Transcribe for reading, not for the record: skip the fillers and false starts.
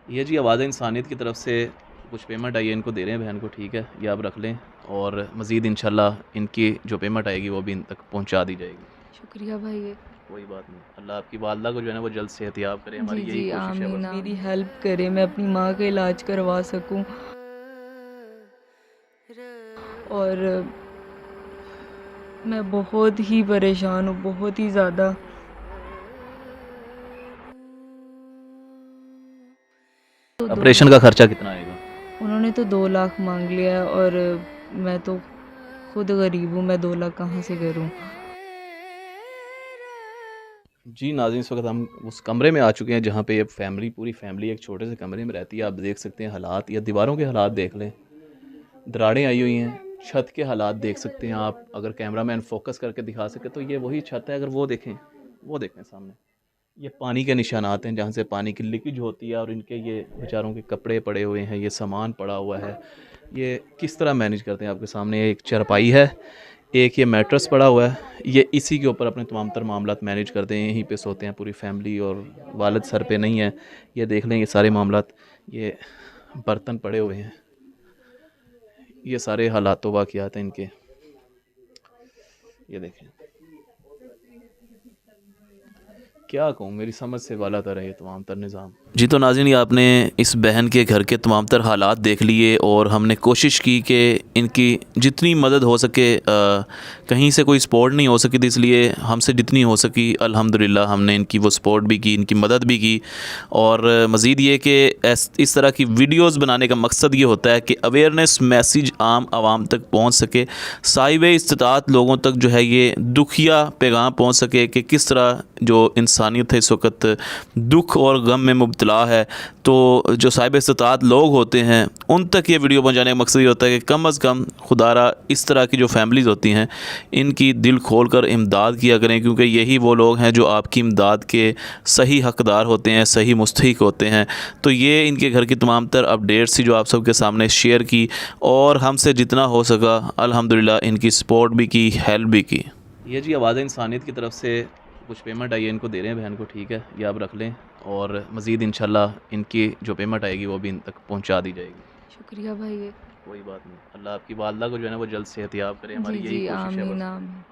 ये जी आवाज़ इंसानियत की तरफ से कुछ पेमेंट आई है, इनको दे रहे हैं बहन को। ठीक है, ये आप रख लें और मज़ीद इंशाल्लाह इनकी जो पेमेंट आएगी वो भी इन तक पहुंचा दी जाएगी। शुक्रिया भाई। कोई बात नहीं, अल्लाह आपकी वालदा को जो है ना वो जल्द सेहतयाब करे, जी हमारी जी यही कोशिश है आमीन, बस। मेरी हेल्प करें, मैं अपनी माँ का इलाज करवा सकूं। और मैं बहुत ही परेशान हूँ, बहुत ही ज़्यादा। तो ऑपरेशन का खर्चा कितना आएगा? उन्होंने तो 2 लाख मांग लिया है, और मैं तो खुद गरीब हूँ, मैं 2 लाख कहाँ से करूँ। जी नाज़रीन, इस वक्त हम उस कमरे में आ चुके हैं जहाँ पे ये फैमिली, पूरी फैमिली एक छोटे से कमरे में रहती है। आप देख सकते हैं हालात, या दीवारों के हालात देख लें, दरारें आई हुई हैं। छत के हालात देख सकते हैं आप, अगर कैमरामैन फोकस करके दिखा सके तो ये वही छत है। अगर वो देखें सामने, ये पानी के निशानात हैं जहाँ से पानी की लीकेज होती है, और इनके ये बेचारों के कपड़े पड़े हुए हैं, ये सामान पड़ा हुआ है। ये किस तरह मैनेज करते हैं? आपके सामने एक चारपाई है, एक ये मैट्रेस पड़ा हुआ है, ये इसी के ऊपर अपने तमाम तर मामलात मैनेज करते हैं, यहीं पे सोते हैं पूरी फैमिली, और वालिद सर पे नहीं है। ये देख लें, ये सारे मामलात, ये बर्तन पड़े हुए हैं, ये सारे हालात वाक़यात हैं इनके। ये देखें, क्या कहूँ, मेरी समझ से वाला तर है ये तमाम तर निज़ाम। जी तो नाज़रीन, आपने इस बहन के घर के तमाम तर हालात देख लिए, और हमने कोशिश की कि इनकी जितनी मदद हो सके, कहीं से कोई सपोर्ट नहीं हो सकी थी, इसलिए हमसे जितनी हो सकी अल्हम्दुलिल्लाह हमने इनकी वो सपोर्ट भी की, इनकी मदद भी की। और मज़ीद ये कि इस तरह की वीडियोज़ बनाने का मकसद ये होता है कि अवेयरनेस मैसेज आम आवाम तक पहुँच सके, साहिब इस्तिताअत लोगों तक जो है ये दुखिया पैगाम पहुँच सके कि किस तरह जो इंसानियत है इस वक्त दुख और गम में मुब्तला है। तो जो साहिब इस्तिताअत लोग होते हैं उन तक ये वीडियो पहुँचाने का मकसद ये होता है कि कम अज़ कम खुदारा इस तरह की जो फैमिलीज़ होती हैं इनकी दिल खोल कर इमदाद किया करें, क्योंकि यही वो लोग हैं जो आपकी इमदाद के सही हक़दार होते हैं, सही मुस्तहिक होते हैं। तो ये इनके घर की तमाम तर अपडेट्स थी जो आप सबके सामने शेयर की, और हमसे जितना हो सका अल्हम्दुलिल्लाह इनकी सपोर्ट भी की, हेल्प भी की। ये जी आवाज़ इंसानियत की तरफ से कुछ पेमेंट आई है, इनको दे रहे हैं बहन को। ठीक है, ये आप रख लें और मज़ीद इंशाल्लाह इनकी जो पेमेंट आएगी वो भी इन तक पहुंचा दी जाएगी। शुक्रिया भाई। कोई बात नहीं, अल्लाह आपकी वालदा को जो है ना वो जल्द सेहतयाब करे, हमारी जी यही जी कोशिश है आमीन बस। आमीन।